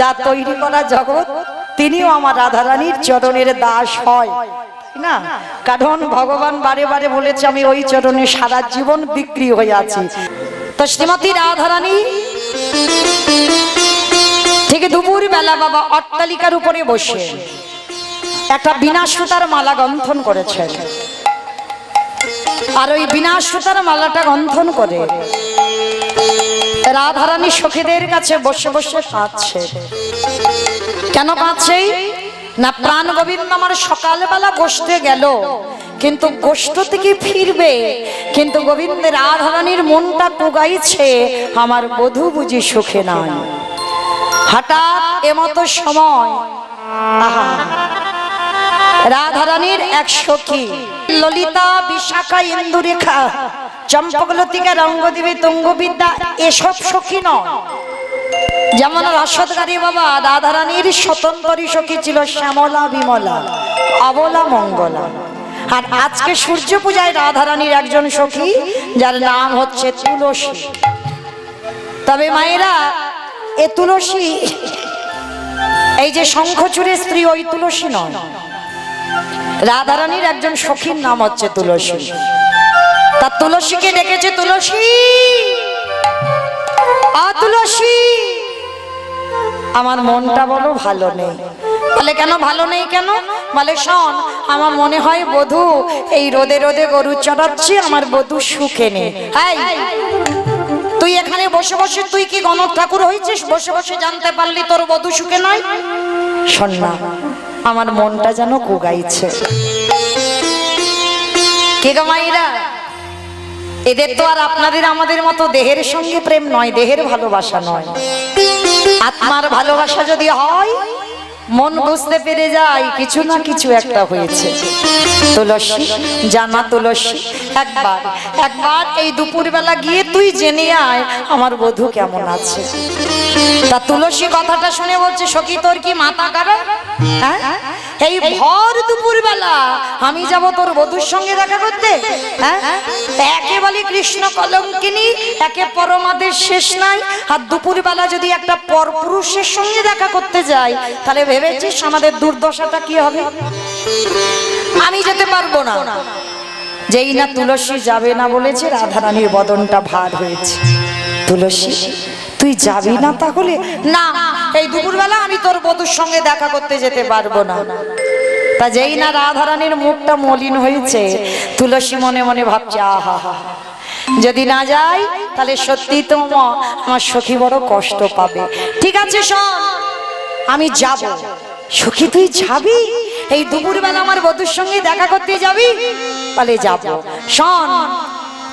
যা তৈরি করা জগৎ তিনিও আমার রাধারানীর চরণের দাস হয় না, কারণ ভগবান বারে বারে বলেছে আমি ওই চরণে সারা জীবন বিক্রি হয়ে আছি। তো শ্রীমতী রাধারানী ঠিক দুপুর বেলা বাবা অট্টালিকার উপরে বসে একটা বিনা সুতার মালা গন্থন করেছেন, আর ওই বিনা সুতার মালাটা গন্থন করে রাধারানী সখীদের কাছে বসে বসে কাঁদছে। কেন কাঁদছে না, প্রাণ গোবিন্দ আমার সকালবেলা গোষ্ঠে গেল, কিন্তু গোষ্ঠ থেকে ফিরবে, কিন্তু গোবিন্দের রাধারানীর মনটা কুগাইছে আমার বধূ বুঝি সুখে নাই। হঠাৎ এমতো সময় রাধারানীর এক সখী ললিতা, বিশাখা, ইন্দুরেখা, চম্পকলতিকা, রঙ্গদেবী, তুঙ্গবিদ্যা এসব সখী নয়। যেমন রসদগারী বাবা রাধারানীর স্বতন্ত্রী সখী ছিল শ্যামলা, বিমলা, অবলা, মঙ্গলা। আর আজকে সূর্য পূজায় রাধারানীর একজন সখী যার নাম হচ্ছে তুলসী। তবে মায়েরা এ তুলসী এই যে শঙ্খচূড়ের স্ত্রী ওই তুলসী নয়, রাধারানীর একজন সখীর নাম হচ্ছে তুলসী। তা তুলসীকে ডেকেছে, তুলসী, তুলসী আমার মনটা বড় ভালো নেই। বলে কেন ভালো নেই কেন? বলে শোন, আমার মনে হয় বধূ এই রোদে রোদে গরু চড়াচ্ছি, আমার বধূ সুখে নেই। তুই এখানে বসে বসে তুই কি গণক ঠাকুর হয়েছিস? বসে বসে জানতে পারলি তোর বধূ সুখে নয়? শোন না, আমার মনটা যেন কুগাইছে। কে গো মাইরা, এদের তো আর আপনাদের আমাদের মতো দেহের সঙ্গে প্রেম নয়, দেহের ভালোবাসা নয়, আত্মার ভালোবাসা যদি হয় মন বুঝতে পেরে যায় কিছু না কিছু একটা হয়েছে। তুলসী জানা, তুলসী একবার এই দুপুর বেলা গিয়ে তুই জেনে আয় আমার বধূ কেমন আছে। তা তুলসী কথাটা শুনে বলছে, সখী তোর কি মাথা খারাপ? এই ভর দুপুর বেলা আমি যাব তোর বধূর সঙ্গে দেখা করতে? একে বলে কৃষ্ণ কলঙ্কিনী, একে পরমাদের শেষ নাই। আর দুপুর বেলা যদি একটা পরপুরুষের সঙ্গে দেখা করতে যাই, তাহলে ভেবেছিস আমাদের দুর্দশাটা কি হবে? আমি যেতে পারবো না। যেই না তুলসী যাবে না বলেছে, রাধারানীর বদনটা ভার হয়েছে। তুলসী তুই যাবি না? তাহলে না, এই দুপুরবেলা আমি তোর বধূর সঙ্গে দেখা করতে যেতে পারবো না। তা যেই না রাধারানীর মুখটা মলিন হয়েছে, তুলসী মনে মনে ভাবছে আহা, যদি না যাই তাহলে সত্যি তো আমার সখী বড় কষ্ট পাবে। ঠিক আছে শোন, আমি যাব। সখী তুই যাবি? এই দুপুরবেলা আমার বধূর সঙ্গে দেখা করতে যাবি? তাহলে যাব। শোন,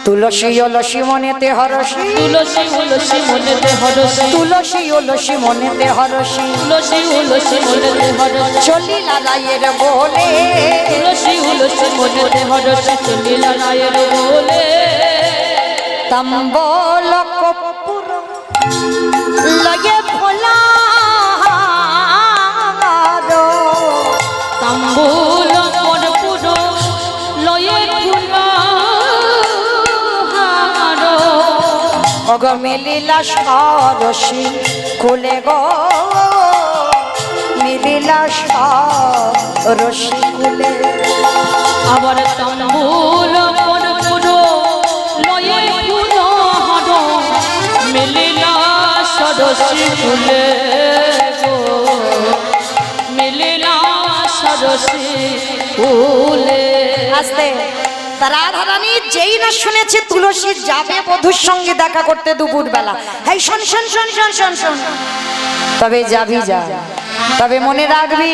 তুলসী অলসী মনেতে হরসী, তুলসী অলসী মনেতে হরসী, তুলসী অলসী মনেতে হরসী, তুলসী অলসী মনেতে হরসী, চলিলা রায়ের বলে, তুলসী অলসী মনেতে হরসী, চলিলা রায়ের বলে। তাম্বল কর্পূর লয়ে ফোলা, তাম্বুল কর্পূর লয়ে ফুলা, অগ মিলিলা সরসী কুলে গো, মিলিলা সরসী কুলে। আবার তাম্বুল কর্পূর লয়ে ফুলা হার, মিলিলা সরসী ফুলে গো, মিলিলা সরসী ফুলে। আস্তে। রাধারানী যেই না শুনেছে তুলসী যাবে বধূর সঙ্গে দেখা করতে দুপুর বেলা, এই শোন শোন শোন শোন শোন শোন, তবে যাবি যা, তবে মনে রাখবি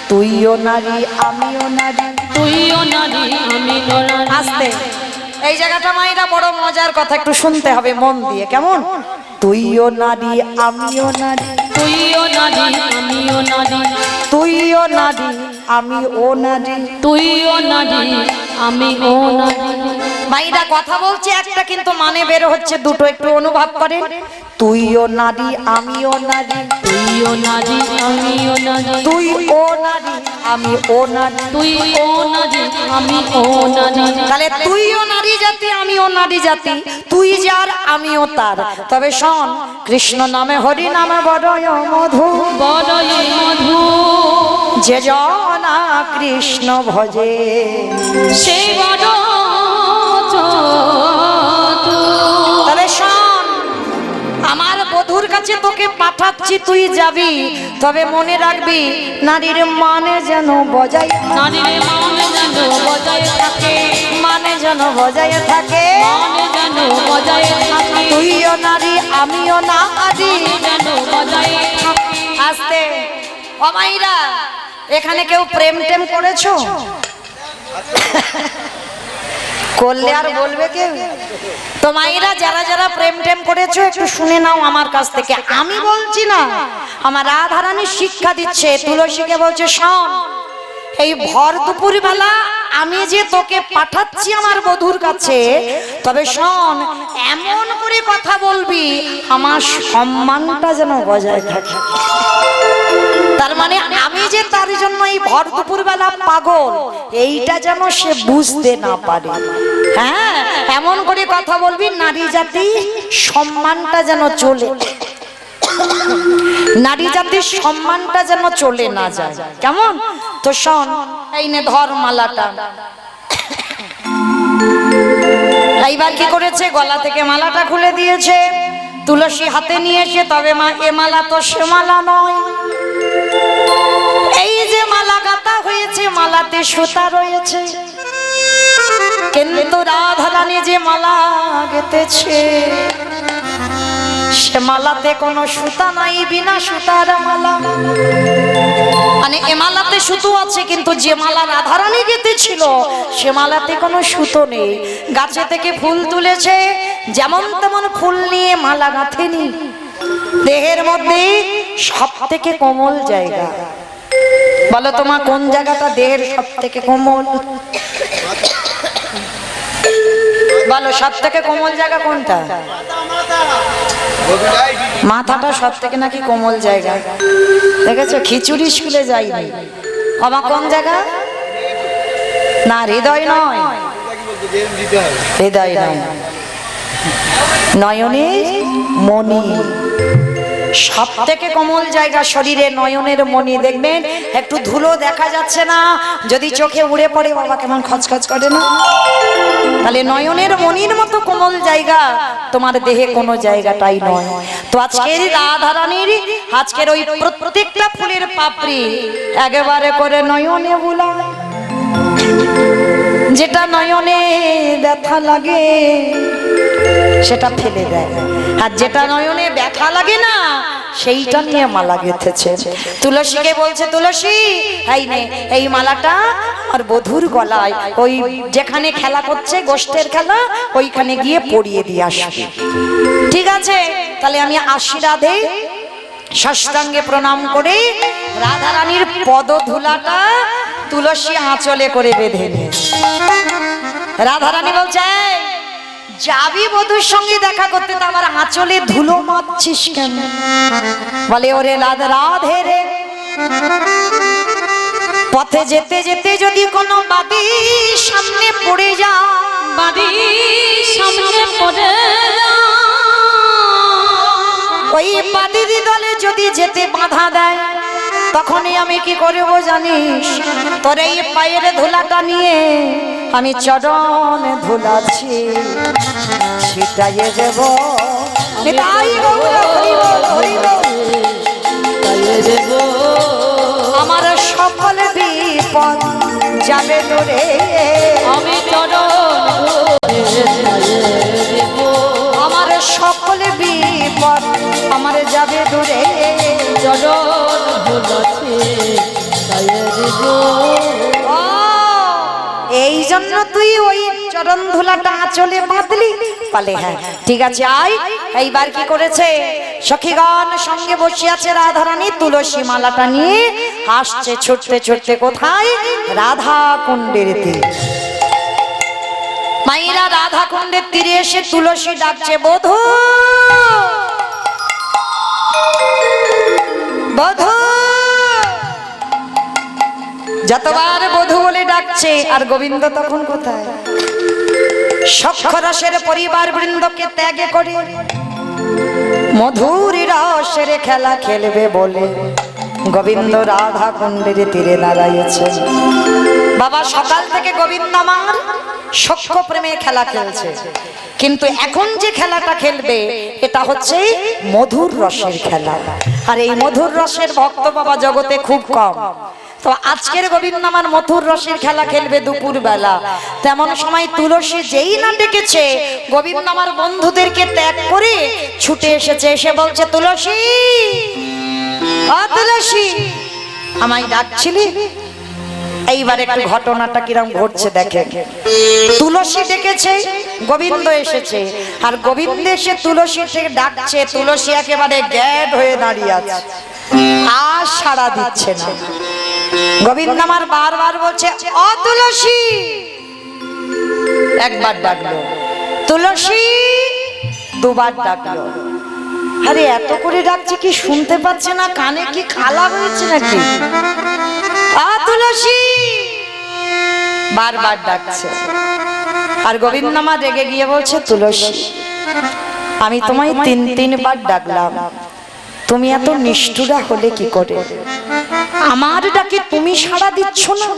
তুইও নারী আমিও নারী, তুইও নারী আমিও নারী। আস্তে। এই জায়গাটা মায়েরা বড় মজার কথা, একটু শুনতে হবে মন দিয়ে, কেমন? তুইও নারী আমিও নারী, তুইও নারী আমিও নারী, তুইও নারী আমি ও নারী, তুইও নারী আমি ও নারী। মাইরা কথা বলছে একটা, কিন্তু মানে বের হচ্ছে দুটো, একটু অনুভব করেন। তুইও নারী আমিও নারী, তুইও নারী আমিও নারী, তুই ও নারী আমি ও নারী, তুই ও নারী আমি ও নারী। তাহলে তুইও নারী জাতি আমিও নারী জাতি, তুই যার আমিও তার। তবে শোন, কৃষ্ণ নামে হরি নামে বড় মধুর, যে জনা কৃষ্ণ ভজে সে বড় চতুর। তবে শোন, আমার বধূর কাছে তোকে পাঠাচ্ছি, তুই যাবি, তবে মনে রাখবি নারীর মানে যেন বজায়, নারীর মান যেন বজায় থাকে, মানে যেন বজায় থাকে। মান যেন বজায় থাকে, তুইও নারী আমিও নারী যেন বজায় থাকে। আস্তে ও মাইরা, এখানে কেউ প্রেম টেম করেছো? করলে আর বলবে কেউ? তো মাইরা, যারা যারা প্রেম টেম করেছো একটু শুনে নাও আমার কাছ থেকে। আমি বলছি না, আমার রাধারানী শিক্ষা দিচ্ছে, তুলসীকে বলছে শোন, এই ভর দুপুর বেলা আমি যে তোকে পাঠাচ্ছি আমার বধূর কাছে, তবে শোন, এমন করে কথা বলবি আমার সম্মানটা যেন বজায় থাকে। তার মানে আমি যে তার জন্য এই ভর দুপুর বেলা পাগল, এইটা যেন সে বুঝতে না পারে। হ্যাঁ, এমন করে কথা বলবি নারী জাতি সম্মানটা যেন চলে, নারী জাতির সম্মানটা যেন চলে না যায়। কেমন? তো শোন, এই নে ধর মালাটা। এইবার কি করেছে, গলা থেকে মালাটা খুলে দিয়েছে, তুলসী হাতে নিয়েছে। তবে মা, এ মালা তো সে মালা নয়। এই যে মালা গাঁথা হয়েছে, মালাতে সুতা রয়েছে, কিন্তু রাধারানী যে মালা গেঁথেছে সে মালাতে কোনো সুতা নাই, বিনা সুতার মালা। মানে এ মালাতে সুতো আছে, কিন্তু যে মালা রাধারানী গেঁথেছিল সে মালাতে কোনো সুতো নেই। গাছে থেকে ফুল তুলেছে, যেমন তেমন ফুল নিয়ে মালা গাঁথেনি। দেহের মধ্যে সব থেকে কোমল জায়গা, বলো তোমার কোন জায়গাটা দেহের সব থেকে কোমল? বলো সব থেকে কোমল জায়গা কোনটা? মাথাটা সব থেকে নাকি কোমল জায়গা। দেখেছো, খিচুড়ি স্কুলে যাইনি, আমার কোন জায়গা? না, হৃদয় নয়, হৃদয় নয়, নয়নের মণি সব থেকে কোমল জায়গা শরীরে, নয়নের মণি। দেখবেন একটু ধুলো দেখা যাচ্ছে না, যদি চোখে উড়ে পড়ে বাবা কেমন খচখচ করে না? তাহলে নয়নের মণির মতো কোমল জায়গা তোমার দেহে কোনো জায়গাটাই নয়। তো আজকের রাধারানীর, আজকের ওই প্রত্যেকটা ফুলের পাপড়ি একেবারে করে নয়নে বুলায়। যেটা নয়নে ব্যথা লাগে সেটা ফেলে দেয়, আর যেটা নয়নে ব্যথা লাগে না সেইটা নিয়ে মালা গেঁথেছে। তুলসীকে বলছে, তুলসী এই নে, এই মালাটা আর বধূর গলায়, ওই যেখানে খেলা করছে গোষ্ঠের খেলা, ওইখানে গিয়ে পরিয়ে দিয়ে আসবে। ঠিক আছে, তাহলে আমি আসি রাধে। সাষ্টাঙ্গে প্রণাম করে রাধারানীর পদধূলাটা তুলসী আঁচলে করে বেঁধে নিয়ে রাধারানী বলছে, যাবি বধূর সঙ্গে দেখা করতে, তো আমার আঁচলে ধুলো মারছিস কেন? বলে, ওরে রাধে রে, পথে যেতে যেতে যদি কোনো বাদি সামনে পড়ে যা, বাড়ি সামনে পড়ে ওই বাদির দলে যদি যেতে বাধা দেয়, তখনই আমি কি করব জানিস? তোর এই পায়ের ধুলাটা নিয়ে আমি চরণে ধুলাচ্ছি, ছিটাইয়ে দেব। আমার সকল বিপদ যাবে দূরে, আমি আমার সকল বিপদ আমার যাবে দূরে। এই জন্য তুই ওই চরণ ধুলাটা আঁচলে বাঁধলি? বলে হ্যাঁ, ঠিক আছে আয়। এইবার কি করেছে, সখীগণ সঙ্গে বসে আছে রাধারানী, তুলসী মালাটা নিয়ে আসছে ছুটতে ছুটতে। কোথায়? রাধা কুণ্ডের তীরে। মাইরা রাধা কুণ্ডের তীরে এসে তুলসী ডাকছে, বধূ বধূ। যতবার বধূ বলে ডাকছে, আর গোবিন্দ তখন কোথায়? সক্ষরসের পরিবার বৃন্দকে ত্যাগে করে মধুর রসের খেলা খেলবে বলে গোবিন্দ রাধা কুণ্ডের তীরে দাঁড়াইছেন। বাবা সকাল থেকে গোবিন্দ আমার সখ্য প্রেমে খেলা খেলছে, কিন্তু এখন যে খেলাটা খেলবে এটা হচ্ছে মধুর রসের খেলা। আর এই মধুর রসের ভক্ত বাবা জগতে খুব কম। তো আজকের গোবিন্দ আমার মধুর রসের খেলা খেলবে দুপুর বেলা। তেমন সময় তুলসী যেই না ডেকেছে, গোবিন্দ আমার বন্ধুদেরকে ত্যাগ করে ছুটে এসেছে, এসে বলছে তুলসী, ও তুলসী, আমায় ডাকছিলি? এইবার একটু ঘটনাটা কিরম ঘটছে দেখে। তুলসী ডেকেছে, গোবিন্দ এসেছে, আর গোবিন্দ এসে তুলসী থেকে ডাকছে, তুলসী একেবারে গ্যাড হয়ে দাঁড়িয়ে আছে, আর সাড়া দিচ্ছে না। গোবিন্দ আমার বারবার বলছে ও তুলসী, একবার ডাকলো, তুলসী দুবার ডাকলো। আরে এত করে ডাকছে কি শুনতে পাচ্ছে না? কানে কি কালা হয়েছে নাকি? আ তুলসী বারবার ডাকছে। আর গোবিন্দ আমার রেগে গিয়ে বলছে তুলসী, আমি তোমায় তিনবার ডাকলাম, তুমি এত নিষ্ঠুরা হলে কি করে? আমার ডাকে তুমি সাড়া দিচ্ছ না।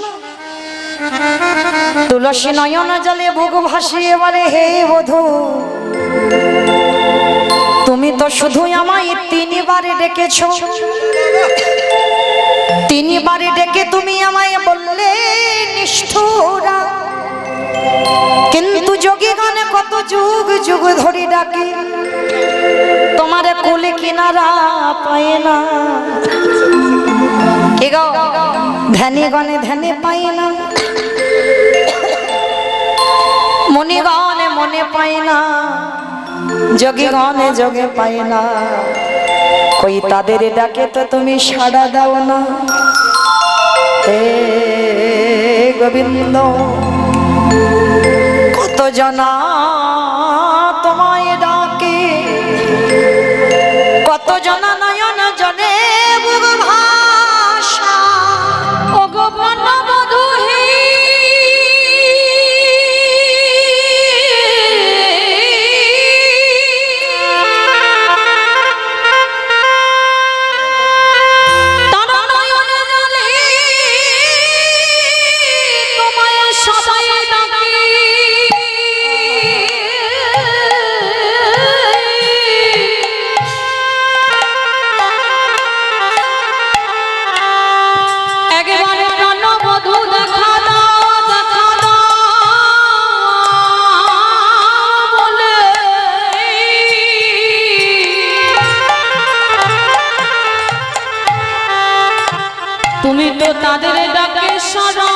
তুলসী নয়ন জলে বুক ভাসিয়ে বলে, হে বধূ, তুমি তো শুধু আমায় তিনবারে ডেকেছো, তিনবারে ডেকে তুমি আমায় বললে নিষ্ঠুরা, কিন্তু যোগীগণে কত যুগ যুগ ধরে ডাকে, তোমার কোলে কিনারা পায় না। কে গো, ধ্যানে গণে ধ্যানে পায় না, মনিগণে মনে পায় না, যোগীগণে যোগে পায় না, কই তাদের ডাকে তো তুমি সাড়া দাও না। হে গোবিন্দ, কত জনা তোমায় ডাকে, কত জনা নয়ন জলে বুক ভাষা, ও গোপন বধূ হে, তারা নয়ন জলে তোমায় সবাই ডাকে। একেবারে প্রাণবধূ দেখা দাও, দেখা দাও বলে তুমি তো তাদের ডাকে সাড়া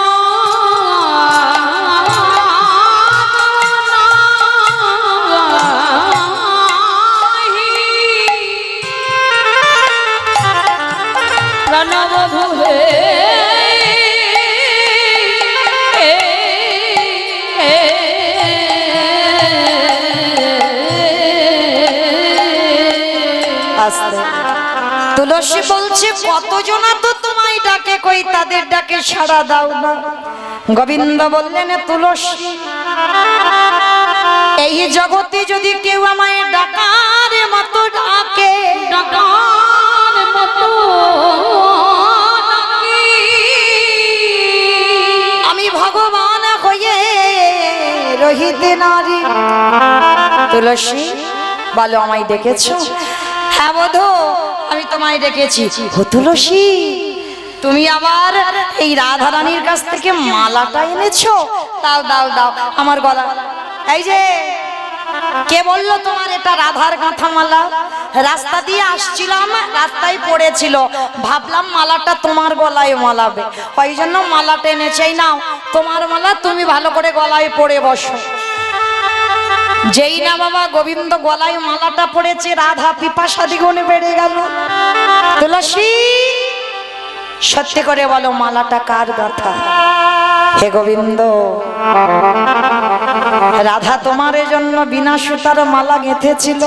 প্রাণবধূ হে। আস্তে। তুলসী বলছে কতজনা তো তোমায় ডাকে, কই তাদের ডাকে সাড়া দাও না। গোবিন্দ বললেন তুলসী, এই জগতে যদি কেউ আমায় ডাকার মতো ডাকে, ডাকার মতো ডাকে, আমি ভগবান হয়ে রহিতে নারী। তুলসী বলো, আমায় ডেকেছো? হ্যাঁ বধূ, আমি তোমায় ডেকেছি। ও তুলসী, তুমি আবার এই রাধা রানীর কাছ থেকে মালাটা এনেছো? দাও দাও দাও আমার গলা। এই যে কে বললো তোমার এটা রাধার গাঁথা মালা? রাস্তা দিয়ে আসছিলাম, রাস্তায় পড়েছিল, ভাবলাম মালাটা তোমার গলায় মালাবে, ওই জন্য মালাটা এনেছি। এই নাও তোমার মালা, তুমি ভালো করে গলায় পরে বসো। যেই না বাবা গোবিন্দ গলায় মালাটা পড়েছে, রাধা পিপাসা দ্বিগুণে বেড়ে গেল। তুলসী, সত্যি করে বলো মালাটা কার গাঁথা? হে গোবিন্দ, রাধা তোমার জন্য বিনা সুতার মালা গেঁথেছিল।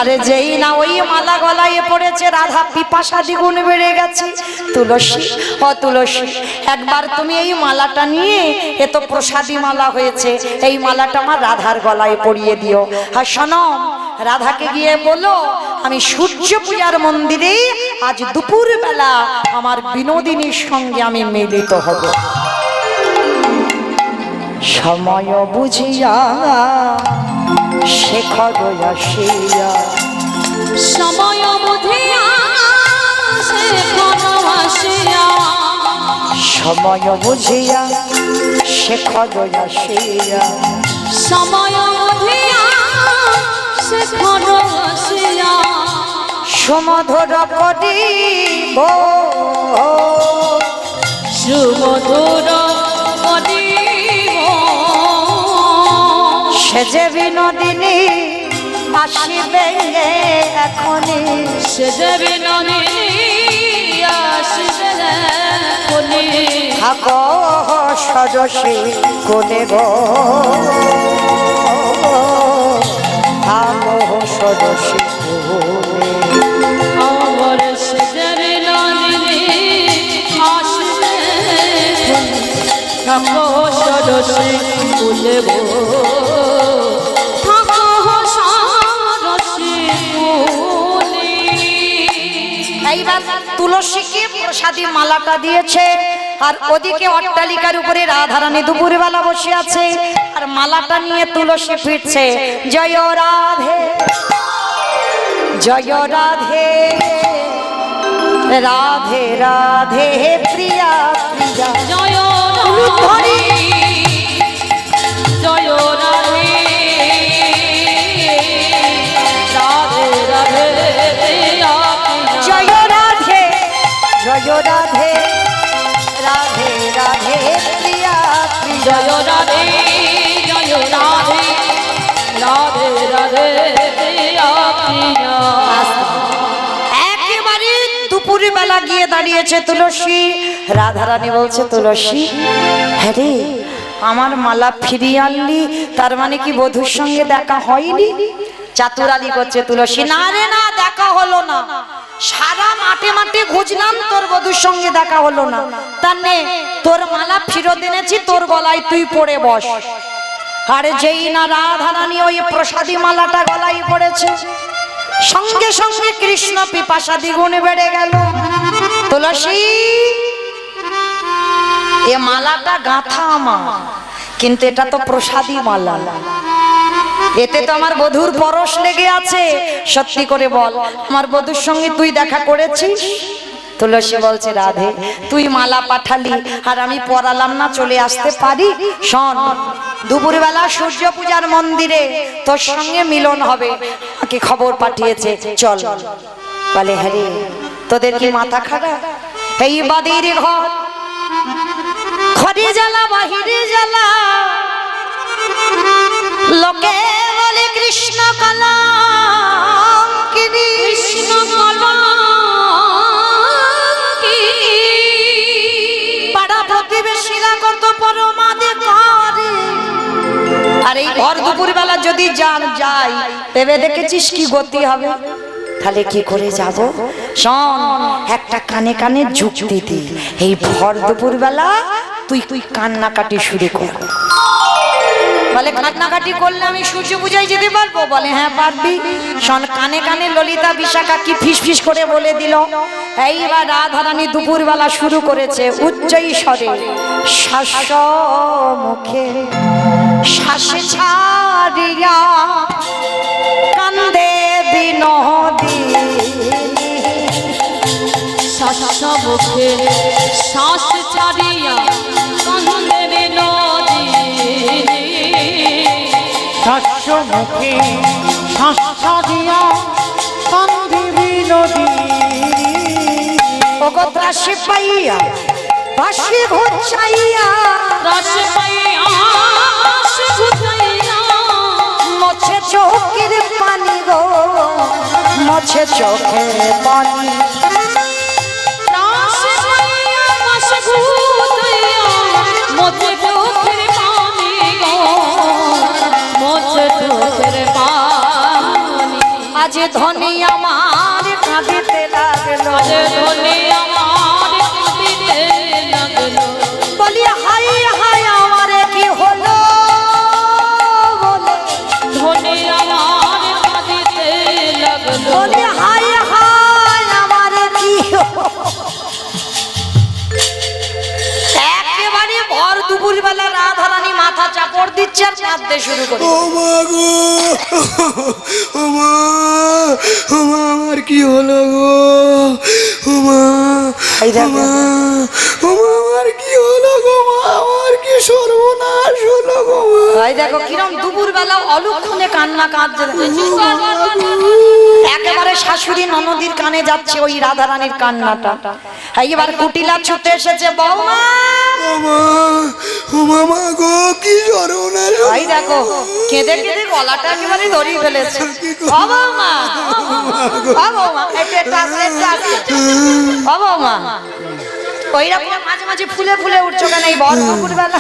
আরে যেই না ওই মালা গলায় পড়েছে, রাধা পিপাসা দ্বিগুণ বেড়ে গেছে। তুলসী, ও তুলসী, একবার তুমি এই মালাটা নিয়ে, এ তো প্রসাদী মালা হয়েছে, এই মালাটা আমার রাধার গলায় পরিয়ে দিও। আর শোনো, রাধাকে গিয়ে বলো আমি সূর্য পূজার মন্দিরে আজ দুপুর বেলা আমার বিনোদিনীর সঙ্গে আমি মিলিত হব। সময় বুঝিয়া শেখর আসিয়া, সময় বুঝিয়া শেখর আসিয়া, সময় বুঝিয়া শেখর আসিয়া, সময় বুঝিয়া শেখর আসিয়া, সুমধুর করিব সুমধুর করিব সে যে বিনোদিনী আসিবে এখনি, সে যে বিনোদিনী আসিবে এখনি, থাকো সরসী কোলে গো, থাকো সরসী কোলে। আমার সে যে বিনোদিনী আসিবে এখনি, থাকো সরসী কোলে গো, থাকো সরসী কোলে। এইবার তুলসীকে প্রসাদী মালাটা দিয়েছে, আর ওদিকে অট্টালিকার উপরে রাধারানী দুপুরবেলা বসে আছে, আর মালাটা নিয়ে তুলসী ফিরছে। জয় রাধে জয় রাধে, রাধে রাধে প্রিয়া প্রিয়া, জয় ধরি। জয় রাধে রাধে রাধে জয় রাধে জয় রাধে, রাধে রাধে প্রিয়া প্রিয়া, জয় রাধে জয় রাধে রাধে রাধে একেবারে দুপুর বেলা গিয়ে দাঁড়িয়েছে তুলসী। রাধারানী বলছে তুলসী, হ্যাঁ রে আমার মালা ফিরিয়ে আনলি, তার মানে কি বধূর সঙ্গে দেখা হয়নি? চাতুরালি করছে তুলসী, না রে না, দেখা হলো না, সারা মাঠে মাঠে খুঁজলাম তোর বধূর সঙ্গে দেখা হলো না, তার নে তোর মালা ফিরত এনেছি, তোর গলায় তুই পড়ে বস। আর যেই না রাধারানী ওই প্রসাদী মালাটা গলায় পড়েছে, সঙ্গে সঙ্গে কৃষ্ণ পিপাসা দ্বিগুণে বেড়ে গেল। তুলসী, এ মালাটা গাঁথা আমার, কিন্তু এটা তো প্রসাদী মালা, এতে তো আমার বধূর পরশ লেগে আছে, সত্যি করে বল আমার বধূর সঙ্গে তুই দেখা করেছিস? তুলসী বলছে রাধে তুই মালা পাঠালি আর আমি পরালাম না, চলে আসতে পারি? শোন, দুপুরবেলা সূর্য পূজার মন্দিরে তোর সঙ্গে মিলন হবে, আমাকে খবর পাঠিয়েছে, চল। বলে হ্যাঁ রে, তোদের কি মাথা খারাপ? এই বাদির ঘর, ঘরে জ্বালা বাহিরে জ্বালা, লোকে বলে কৃষ্ণ কলঙ্কিনী, কৃষ্ণ কলঙ্কিনী, পাড়া প্রতিবেশীরা কত পরমাদে করে, আর এই ভর দুপুর বেলা যদি যাই ভেবে দেখেছিস কি গতি হবে? তাহলে কি করে যাব? শোন, একটা কানে কানে যুক্তি দি, এই ভর দুপুর বেলা তুই কান্নাকাটি শুরু কর। বলে কান্নাকাটি করলে আমি সূর্য পূজায় যেতে পারবো? বলে হ্যাঁ পারবি। শোন, কানে কানে ললিতা বিশাখা কি ফিস ফিস করে বলে দিল। এইবার রাধারানী দুপুর বেলা শুরু করেছে উচ্চ স্বরে, শ্বাস মুখে শ্বাস ছাড়িয়া কান্দে বিনোদিনী, শ্বাস মুখে শ্বাস ছাড়িয়া কান্দে বিনোদিনী, শ্বাস মুখে শ্বাস ছাড়িয়া কান্দে বিনোদিনী, ওগো ত্রাসে পাইয়া বাসি ঘুচাইয়া, রস পাইয়া সে ঘুচাইয়া, মোছে চোখের পানি গো, মোছে চোখের পানি, রস পাইয়া সে ঘুচাইয়া, মোছে চোখের পানি গো, মোছে চোখের পানি। আজ ধনী আমার কাঁদিতে লাগলো, আজ ধনী আমার কাঁদিতে লাগলো, বলি হাই হাই আমারে কি হলো, বলে ধনী আমার কাঁদিতে কাপড় দিচ্ছে আর কাঁদতে শুরু করে। ও মা গো, ও মা, ও মা, আমার কি হলো গো, ও মা, এই ও দেখো। মা, ও মা, আমার কি হলো গো মা, আমার কি সর্বনাশ হলো গো মা। ভাই দেখো কিরম দুপুর বেলা অলক্ষণে কান্না কাঁদছে। একেবারে শাশুড়ি ননদির কানে যাচ্ছে ওই রাধারানীর কান্নাটা। এইবার কুটিলা ছুটে এসেছে, বৌমা। ও মা, ও মা, মা গো, কি সর্বনাশ হলো। ভাই দেখো কেঁদে কেঁদে গলাটা একেবারে ধরিয়ে ফেলেছে। ও বৌমা, ও বৌমা, একটু আসলে, একটু আসলে। ও বৌমা, ওইরকম মাঝে মাঝে ফুলে ফুলে উঠছো কেন এই ভর দুপুর বেলা?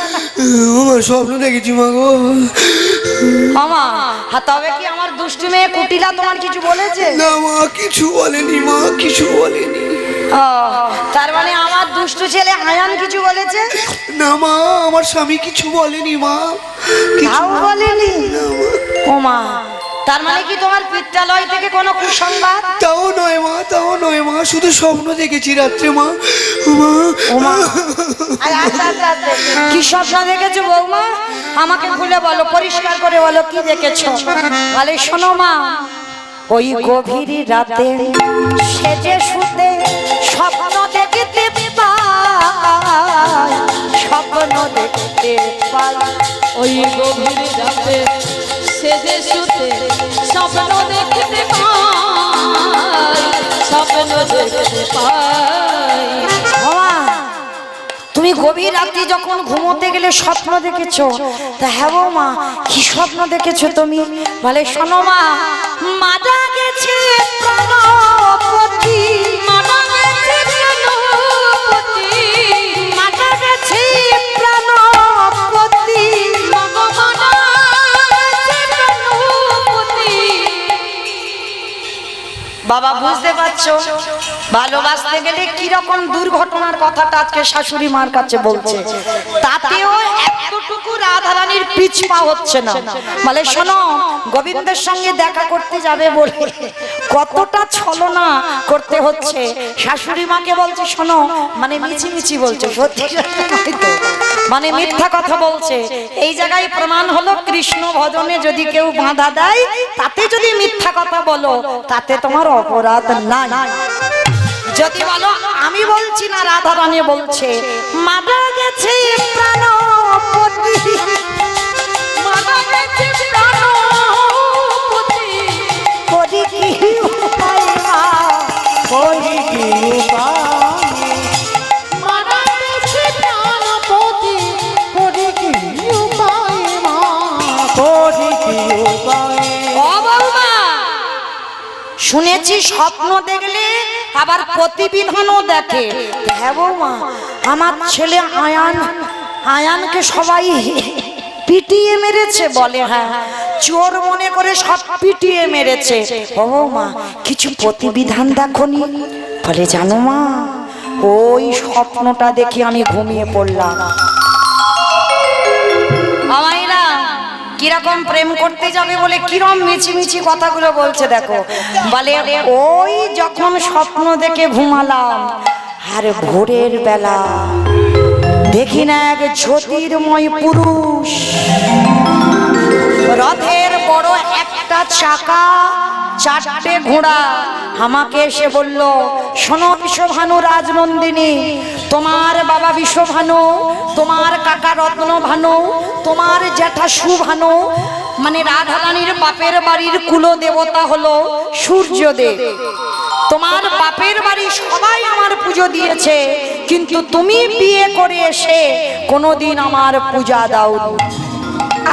আমার স্বপ্ন দেখেছি মা গো। মামা, তবে কি আমার দুষ্টু মেয়ে কুটিলা তোমার কিছু বলেছে? না মা, কিছু বলেনি মা, কিছু বলেনি। ও, তার মানে আমার দুষ্টু ছেলে আয়ান কিছু বলেছে? না মা, আমার স্বামী কিছু বলেনি মা, তাও বলেনি? না মা। ও মা, তার মানে কি তোমার পিত্রালয় থেকে কোনো কুসংবাদ? তাও নয় মা, তাও নয় মা, শুধু স্বপ্ন দেখেছি রাত্রে মা। মা, ও মা, আরে আস্তে আস্তে আস্তে। কি স্বপ্ন দেখেছো বৌমা? আমাকে খুলে বলো, পরিষ্কার করে বলো কি দেখেছো। বলে শোনো মা, ওই গভীর রাতে সেজে শুতে স্বপ্ন দেখতে পাই, স্বপ্ন দেখতে পাই। ওই গভীর রাতে সেজে শুতে স্বপ্ন দেখতে পাই, স্বপ্ন দেখতে পাই। বাবা, তুমি গভীর রাতে যখন ঘুমোতে গেলে স্বপ্ন দেখেছো, তা হ্যাঁ বৌমা, কি স্বপ্ন দেখেছো তুমি? বলে শোনো মা, মারা গেছে প্রাণপতি, মারা গেছে প্রাণপতি, মারা গেছে প্রাণপতি। মাগো মারা গেছে প্রাণপতি। বাবা বুঝতে পারছো, ভালোবাসতে গেলে কি রকম দুর্ঘটনার কথাটা আজকে শাশুড়ি মার কাছে বলছে। তাতেও এতটুকু রাধারানীর পিছপা হচ্ছে না। বলে শোনো, গোবিন্দের সঙ্গে দেখা করতে যাবে বলে কতটা ছলনা করতে হচ্ছে। শাশুড়ি মাকে বলছে শোনো, মানে মিছি মিছি বলছে, সত্যি নয় তো, মানে মিথ্যা কথা বলছে। এই জায়গায় প্রমাণ হলো কৃষ্ণ ভজনে যদি কেউ বাধা দেয়, তাতে যদি মিথ্যা কথা বলো, তাতে তোমার অপরাধ নাই। যদি বলো আমি বলছি না, রাধারানী বলছে, মারা গেছে প্রাণপতি, মারা গেছে প্রাণপতি। করি কি উপায় মা? করি কি উপায়, মারা গেছে প্রাণপতি। করি কি উপায় মা, করি কি উপায়। ও বৌমা, শুনেছি স্বপ্ন দেখলে আবার প্রতিবিধানও দেখে। হ্যাঁ বৌমা, আমার ছেলে আয়ান, আয়ানকে সবাই পিটিয়ে মেরেছে। বলে হ্যাঁ, চোর মনে করে সব পিটিয়ে মেরেছে। ও বৌমা, কিছু প্রতিবিধান দেখনি? বলে জানো মা, ওই স্বপ্নটা দেখে আমি ঘুমিয়ে পড়লাম। আমাইরা কিরকম প্রেম করতে যাবে বলে কিরম মিছি মিছি কথাগুলো বলছে দেখো। বলে ওই যখন স্বপ্ন দেখে ঘুমালাম, আর ভোরের বেলা দেখি না এক জ্যোতির্ময় পুরুষ, রথের বড় একটা চাকা, চারটে ঘোড়া, আমাকে এসে বলল শোনো বিশ্বভানু রাজনন্দিনী, তোমার বাবা বিশ্বভানু, তোমার কাকা রত্নভানু, তোমার জ্যাঠা সুভানু, মানে রাধারানীর বাপের বাড়ির কুল দেবতা হলো সূর্যদেব। তোমার বাপের বাড়ি সবাই আমার পুজো দিয়েছে, কিন্তু তুমি বিয়ে করে এসে কোনোদিন আমার পূজা দাওনি।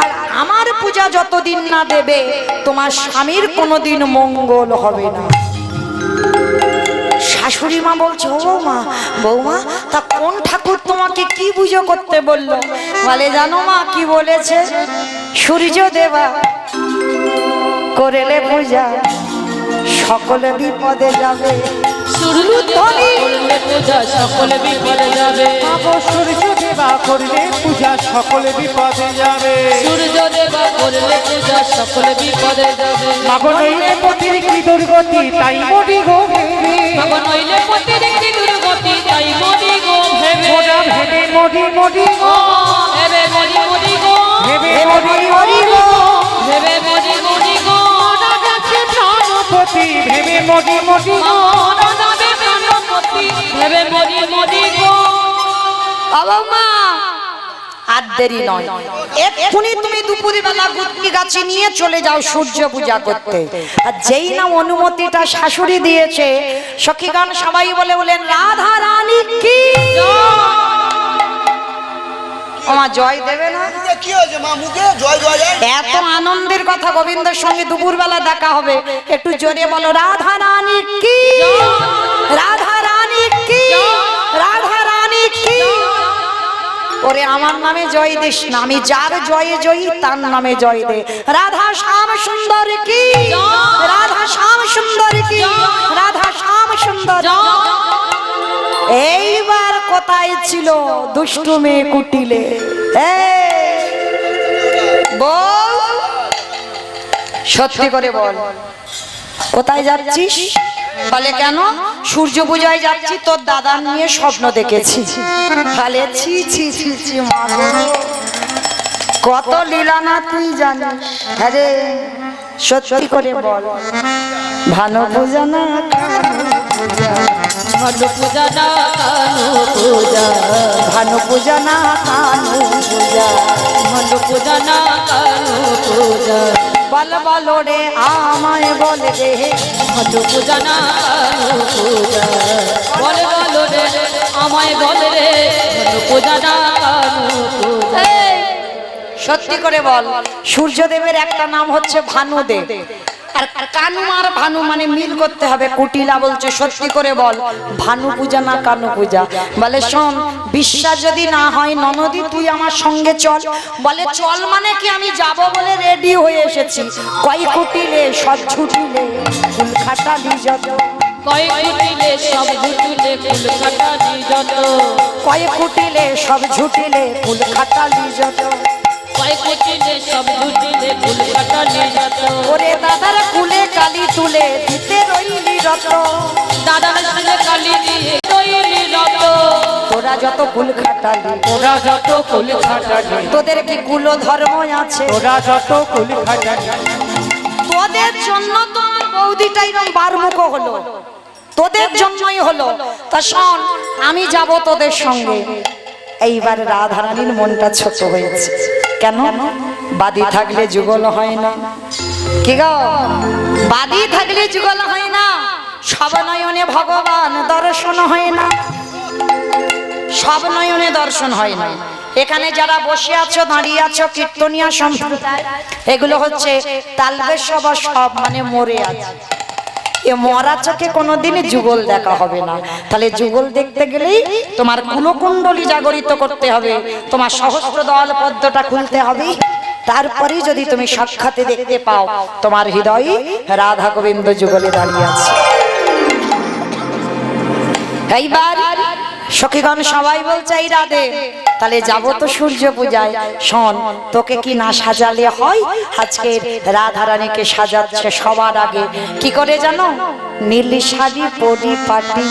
আর আমার পূজা যতদিন না দেবে, তোমার স্বামীর কোনোদিন মঙ্গল হবে না। শাশুড়ি মা বলছে ও বৌমা, বৌমা তা কোন ঠাকুর তোমাকে কি পুজো করতে বললো? বলে জানো মা কি বলেছে? সূর্য দেবা করেলে পূজা সকলে বিপদে যাবে। সূর্য করলে পূজা সকলে বিপদে যাবে। মাগো সূর্য দেবা করলে পূজা সকলে বিপদে যাবে। সূর্য দেবা করলে পূজা সকলে বিপদে যাবে। মাগো নইলে পতির কি দুর্গতি, তাই মরি গো ভেবে। মাগো নইলে পতির কি দুর্গতি, তাই মরি গো ভেবে। মোরা ভেবে ভেবে মরি মরি গো, ভেবে মরি মরি গো, ভেবে ভেবে মরি মরি মরি গো, গো, ভেবে মরি মরি গো, মরা গেছে প্রাণপতি, ভেবে মরি মরি গো, মরা যাবে প্রাণপতি, ভেবে মরি মরি গো। বাবা মা আর দেরি নয়, এক্ষুনি তুমি দুপুরবেলা গুটকি গাছে নিয়ে চলে যাও সূর্য পূজা করতে। আর যেই না অনুমতিটা শাশুড়ি দিয়েছে, সখীগণ সবাই বলে বলেন রাধা রানী কি ওমা জয় দেবে না? কি হয়েছে মা, মুখে জয় জয় জয়? এত আনন্দের কথা, গোবিন্দের সঙ্গে দুপুরবেলা দেখা হবে, একটু জোরে বলো রাধা রানী কি, রাধা রানী কি, রাধা রানী কি। ওরে আমার নামে জয় দিস না, আমি যার জয়ে জয়ী তার নামে জয় দে। রাধা শ্যাম সুন্দর কি, রাধা শ্যাম সুন্দর কি, রাধা শ্যাম সুন্দর। এইবার কোথায় ছিল দুষ্টু মেয়ে কুটিলে? বল সত্যি করে বল, কোথায় যাচ্ছিস? বলে কেন? সূর্য পূজায় যাচ্ছি, তোর দাদা নিয়ে স্বপ্ন দেখেছি। বলে ছি ছি ছি ছি মা গো, কত লীলা না তুই জানিস। আরে সত্যি করে বল, ভানু পূজা না ভানু পূজা না কানু পূজা, ভানু পূজা না কানু পূজা, ভানু পূজা না কানু পূজা, বল বলো রে আমায় বল রে, ভানু পূজা না কানু পূজা, বলে বলো রে আমায় বলে রে, ভানু পূজা না কানু পূজা। সত্যি করে বল, সূর্যদেবের একটা নাম হচ্ছে ভানুদেব, আর কানু আর ভানু মানে মিল করতে হবে। কুটিলা বলছে সত্যি করে বল, ভানু পূজা না কানু পূজা? বলে শোন, বিশ্বাস যদি না হয় ননদি তুই আমার সঙ্গে চল। বলে চল মানে কি? আমি যাব বলে রেডি হয়ে এসেছি। কয় কুটিলে সব ছুটিলে ফুল খাটালি যত, কয়েক কুটিলে সব ঝুটুলে ফুল কাটালি যত, কয় কুটিলে সব ঝুটিলে ফুল খাটালি যত, কয়েক কুটিলে সব ঝুটুলে ফুল কাটালি যত। ওরে দাদার কুলে কালি তুলে দিতে রইলি রত, দাদার সাথে কালি দিয়ে তৈরি রত, তোরা যত কুল খাটালি, ওরা যত কুল খাটালি, তোদের কি কুল ধর্ম আছে? ওরা যত কুল খাটালি, তোদের জন্য তো আমার বৌদিটা এরকম বারমুখ হলো, তোদের জন্যই হলো। তা শোন, আমি যাব তোদের সঙ্গে। এইবার রাধারানীর মনটা ছোট হয়েছে। কেন? বাদী থাকলে যুগল হয় না। কি গো, বাদী থাকলে যুগল হয় না। সব নয়নে ভগবান দর্শন হয় না, সব নয়নে দর্শন হয় না। এখানে যারা বসে আছো, দাঁড়িয়ে আছো, কীর্তনিয়া সম্প্রদায়, এগুলো হচ্ছে তালবেশ বা সব মানে মরে আছে। এ মরা চোখে কোনোদিনই যুগল দেখা হবে না। তাহলে যুগল দেখতে গেলেই তোমার কুলকুণ্ডলী জাগরিত করতে হবে, তোমার সহস্র দল পদ্মটা খুলতে হবে। তারপরে যদি তুমি সাক্ষাতে দেখতে পাও তোমার হৃদয়ে রাধা গোবিন্দ যুগলে দাঁড়িয়ে আছে। এইবার সখীগণ সবাই বলছে এই রাধে, তাহলে যাবো তো সূর্য পূজায়। শোন, তোকে কি না সাজালে হয়? আজকে রাধারানীকে সাজাচ্ছে সবার আগে। কি করে জানো? নীলি শাড়ি পরিপাটি,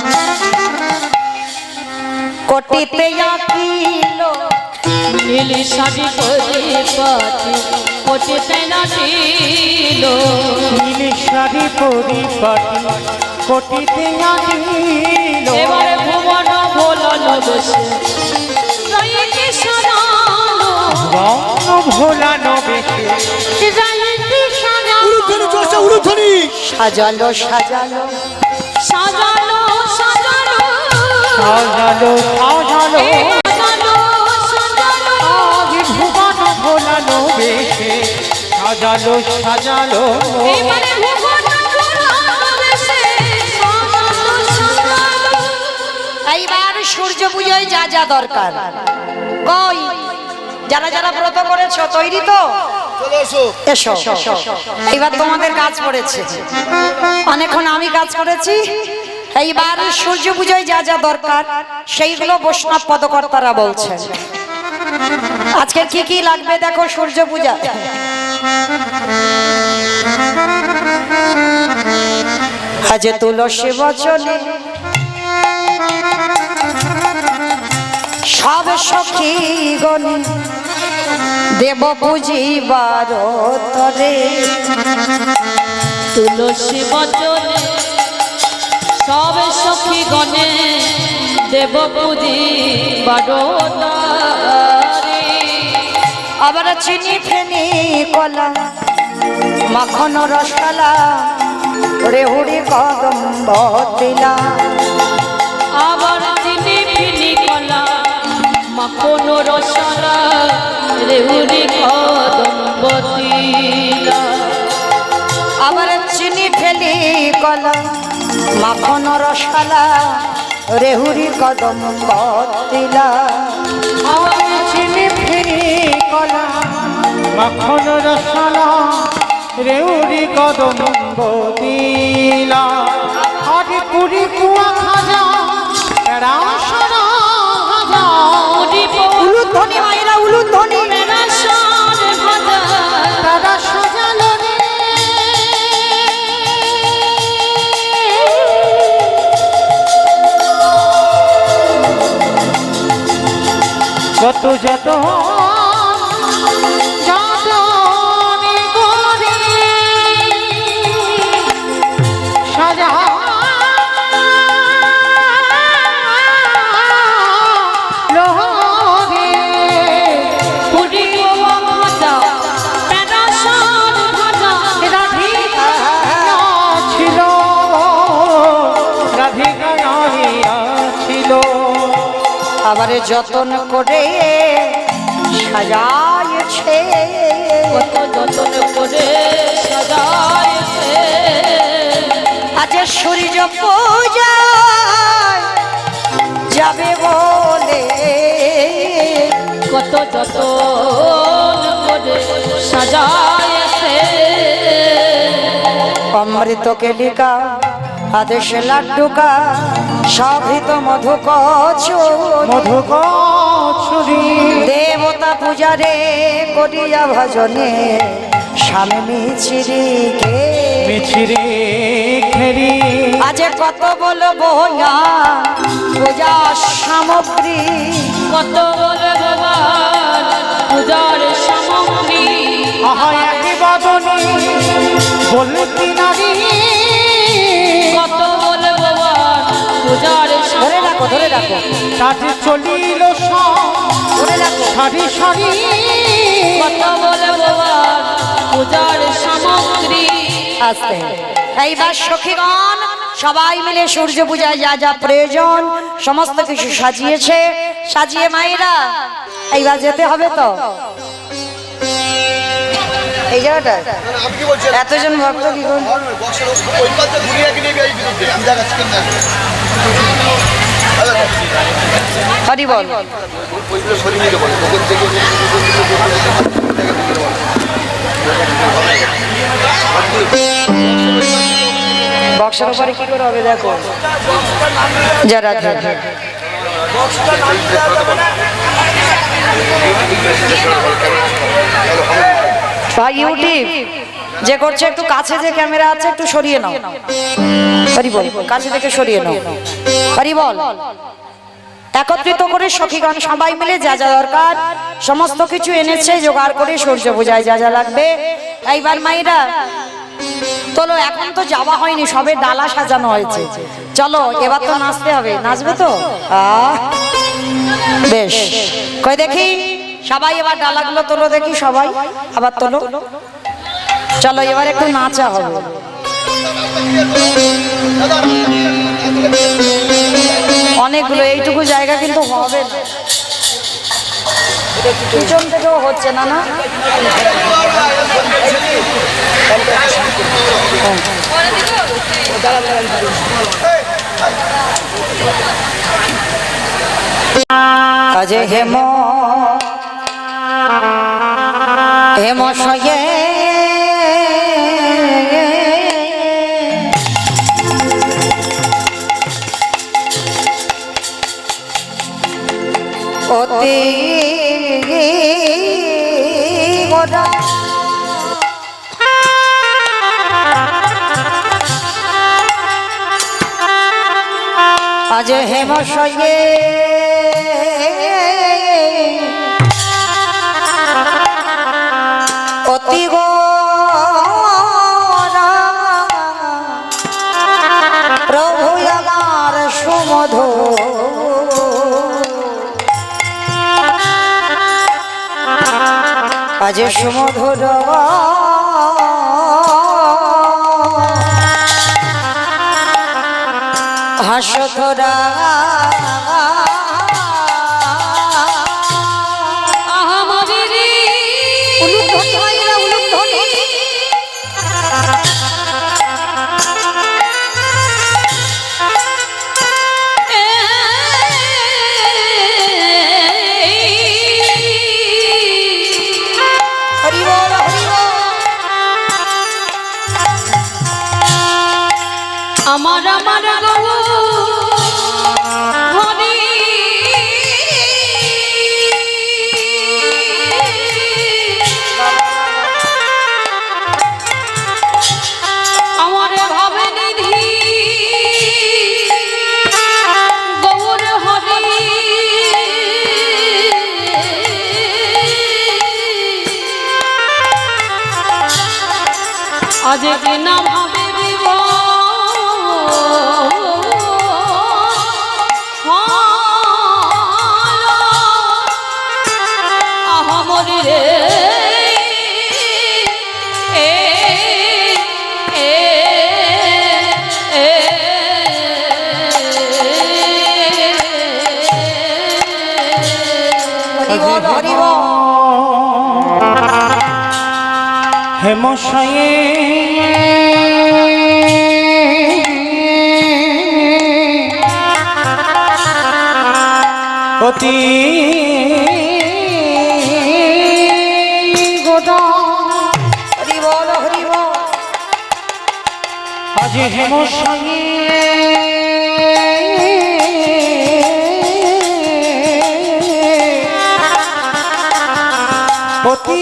কোটিতে আঁকিলো, নীলি শাড়ি পরিপাটি, কোটিতে নাচিল, নীলি শাড়ি পরিপাটি, কোটিতে আনিল, এবারে ভুবন ভোলানো বসে রাইকে সাজালো, রং ভোলানো বেশে, রাইকে সাজালো, উলুধ্বনি চলছে, উলুধ্বনি। সাজালো সাজালো, সাজালো সাজালো, সাজালো সাজালো, সাজালো সাজালো, আজ ভুবন ভোলানো বেশে, সাজালো সাজালো, এবারে ভুবন ভোলানো বসে সাজালো সাজালো। এইবার সূর্য পূজায় যা যা দরকার, কই যারা যারা ব্রত করেছো তৈরি তো? চলে এসো। এসো, এইবার তোমাদের কাজ পড়েছে। অনেকক্ষণ আমি কাজ করেছি। এইবার সূর্য পূজায় যা যা দরকার সেইগুলো বৈষ্ণব পদকর্তারা বলছে। আজকে কি কি লাগবে দেখো সূর্য পূজা। আজ তুলসী বচনে সব সখী গণে দেব পুজিবার তরে। তুলসী বচনে সব সখী গণে দেব পুজি বারোদারে। আবার চিনি ফেনি কলা মাখন রসলা রেহুড়ি কদম্ব দিলা। আবার চিনি ফিনি কলা মাখন রসলা রেউরি কদম্ব দিলা। আবার চিনি ফেলি কলা মাখন রসলা রেহুড়ি কদম্ব দিলা। আবার চিনি ফিরি কলা মাখন রসলা রেউরি কদম্ব দিলা। আরে পুরি কুয়া খাজা রাসনা ভাজা। উলুধ্বনি মায়েরা উলুধ্বনি। তারা সাজালো রে কত যত যাতনে করে সাজা লোহরে পুরি গোয়া ভাজা পেরাশান ভাজা। রাধিকা ছিল রাধিকা ছিল। আবার যতন করে সাজাইছে কত যতন করে সাজাইছে। আজ সূর্য পূজা যাবে বলে কত যতন করে সাজাইছে। অমৃত কেলিকা আদেশ লাড্ডুকা সভিত মধু কচুরি। মধু কচুরি দেবতা পূজারে করিয়া ভজনে স্বামী মিছিরিকে। মিছিরে খেরি আজ কত বলবো না পূজা সামগ্রী। কত বলে ভগবান পূজার সামগ্রী। আহা একই বাদনী বলতি নারী। কত বলে ভগবান পূজার ধরে রাখো ধরে রাখো তাতে চলিল ধরে রাখো। সারি সারি। কত বলে ভগবান পূজার সামগ্রী। আস্তে এইবার সখীগণ সবাই মিলে সূর্য পূজায় যা যা প্রয়োজন সমস্ত কিছু সাজিয়েছে। সাজিয়ে মায়েরা এইবার যেতে হবে তো এই জায়গাটা। আমি কি বলছি এতজন ভক্ত কি করবে? ওই পাশে ঘুরিয়ে রাখি নেবে এই বিরুদ্ধে আমি দেখাচ্ছি কেন হরি বল। ওইগুলো সরিয়ে নিতে বলে ওখান থেকে বক্সের উপরে কি করে হবে দেখো যারা ভাই ইউটিউব যে করছে একটু কাছে যে ক্যামেরা আছে একটু সরিয়ে নাও। হরি বল কাছে থেকে সরিয়ে নাও। হরি বল। একত্রিত করে সখীগণ সবাই মিলে যা যা দরকার সমস্ত কিছু এনেছে জোগাড় করে সূর্য পূজায় যা যা লাগবে। এইবার মাইরা চলো এখন তো যাওয়া হয়নি সবে ডালা সাজানো হয়েছে। চলো এবার তো নাচতে হবে। নাচবে তো বেশ কই দেখি সবাই এবার ডালাগুলো তোলো দেখি সবাই আবার তোলো। চলো এবার একটু নাচা হবে। অনেকগুলো এইটুকু জায়গা কিন্তু হবে না। পিছন থেকেও হচ্ছে না না কাজে হেম হেম সয়ে অতি গোরা আজ হেম সয়ে অতি গো প্রভু আমার সুমধু আজ সুমধুর হাসধরা আমার আমার গো হরি আমার ভাবে নিধি গৌর হরি আজ যে নাম হবে হেমশয়ে অতি গোদা আজ হেমশয়ে অতি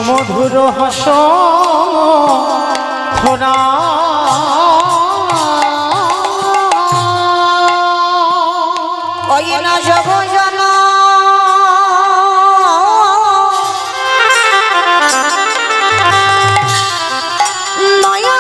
সুমধুর হাস খোনা ওই না জগ জানা নয়া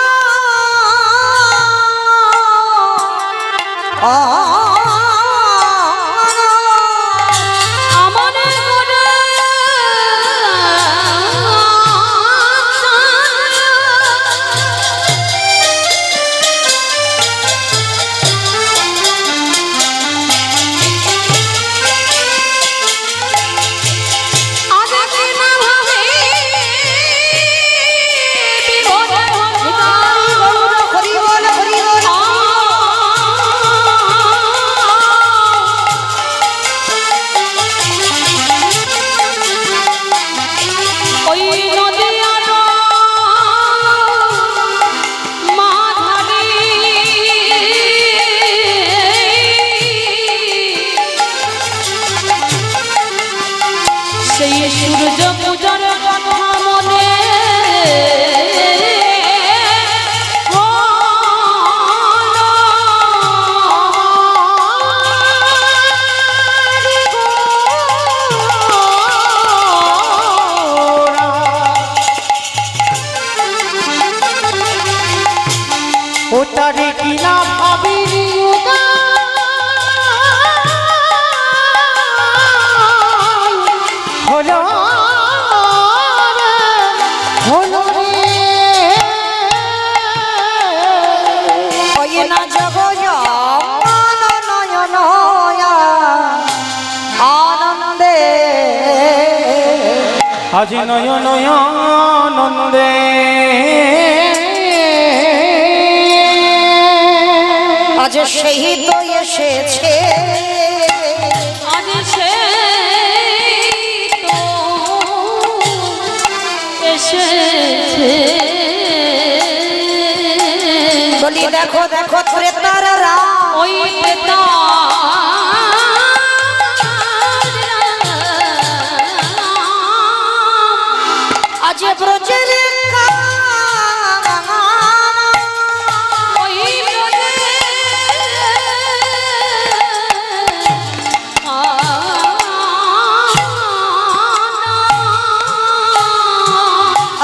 সূর্য পূজার কথা মনে ওটারে কিনা ভাবিনি হলো হলো রে ওই না জগ নয়ন আনন্দে আজ নয় নন্দে আজ সেই তো এসেছে আজ সে তো এসেছে বলি দেখো দেখো ত্রেতারা ওই বেতা আজ ব্রজের ওই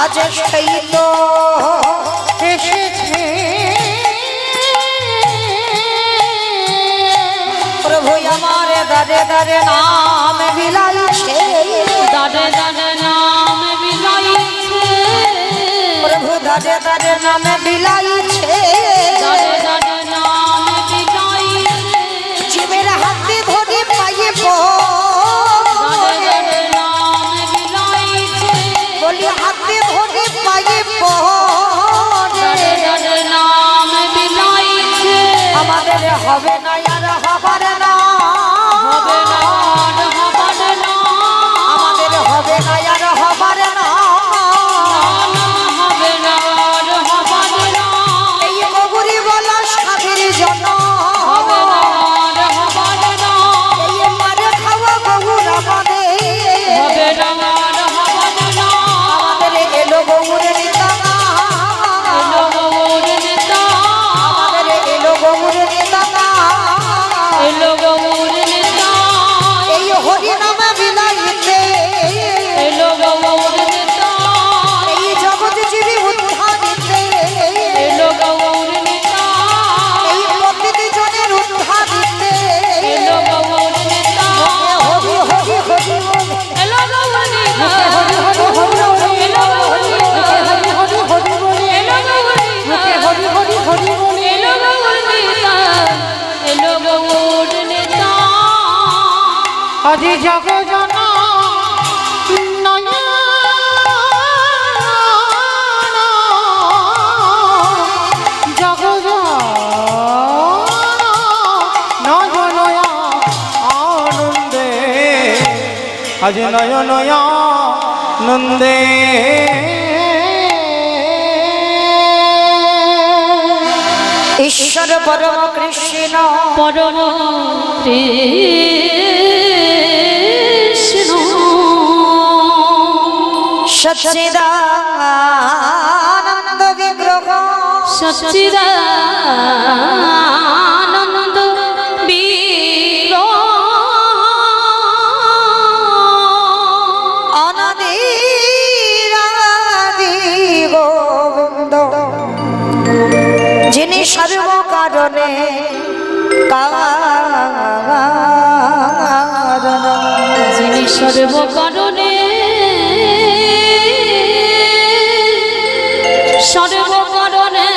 আজ সেই তো এসেছে প্রভু আমার দারে দারে নাম বিলাইছে, দাদে দাদে নাম বিলাইছে, প্রভু দারে দারে নাম বিলাইছে, দাদে দাদে নাম বিলাইছে, জীবের হাতে ধরে পায়ে দাদে দাদে নাম বিলাইছে, বলি হাতে ধরে পায়ে দাদে দাদে নাম বিলাইছে, আমাদের হবে না আর হবার না, হবে না আর হবার না, আমাদের হবে না আর হবার না, হবে না আর হবার না, এই মগুরি বলা সাধের জন্য হবে না আর হবার না, এই মারে খাওয়া গৌর আমাদের হবে না আর হবার না, আমাদের এলো গৌর নিতা, এলো গৌর নেতা, আমাদের এলো গৌর নিতা, এলো গৌর নেতা, এই হরি নাম বিলাইতে এলো গৌর নেতা, এই জগৎ জীবী উদ্ধারিতে এলো গৌর নেতা, এই প্রকৃতি জনের উদ্ধারিতে এলো গৌর নেতা, হরি হরি হরি বলে এলো গৌর নেতা, হরি হরি হরি বলে, এলো গৌর নেতা, হরি হরি হরি বলে, এলো গৌর নেতা, হরি হরি হরি বলে, এলো গৌর নেতা, এলো গৌর নেতা, আজি জগজনা নয়ন জগজনা নয়ন আনন্দে আজ নয়ন নন্দে ঈশ্বর পরম কৃষ্ণ পরম কৃষ্ণ সচ্চিদানন্দ বিগ্রহ সচ্চিদানন্দ অনাদিরাদি গোবিন্দ যিনি সর্ব কারণে কারণ যিনি সর্বকারণে সর্বকারণে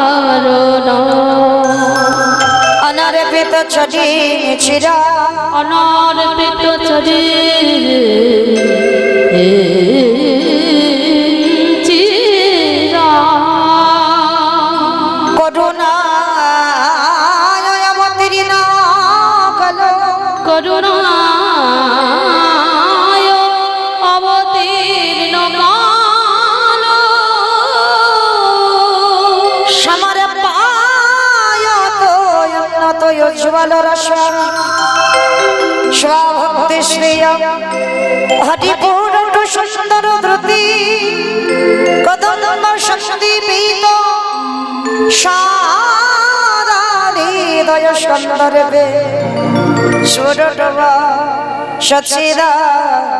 কারণ অনারপিত ছড়ি চিরা অনর্পিত চরে চিরা করুণায় অবতীর্ণ কলো করুণায় অবতীর্ণ কাল সমর পায় তো উন্নত উজ্জ্বল রস স্বভক্তি শ্রেয় হরিপুর সুন্দর ধৃতি কদম্ব সন্দীপিত সারাহৃদয় সুন্দরবে সুরটব সচিদানন্দন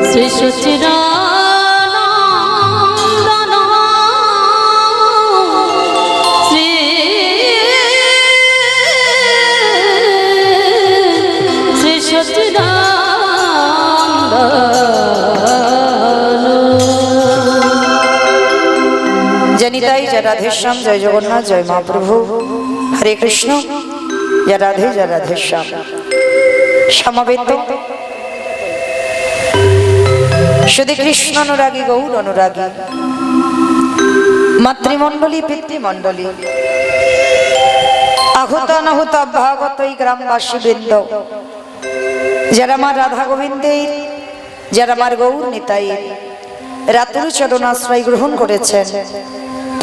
শ্রী সচিদানন্দন শ্রী শ্রী সচিদানন্দন জনিতাই জয় রাধেশ্যাম জয় জগন্নাথ জয় মহাপ্রভু হরে কৃষ্ণ জয় রাধেশ্যাম সমবেত শুধু কৃষ্ণ অনুরাগী গৌর অনুরাগী মাতৃমণ্ডলী পিতৃমণ্ডলী আহুত অনাহুত অভ্যাগত এই গ্রামবাসী বৃন্দ যারা আমার রাধা গোবিন্দের যারা আমার গৌর নিতাই রাতুল চরণ আশ্রয় গ্রহণ করেছেন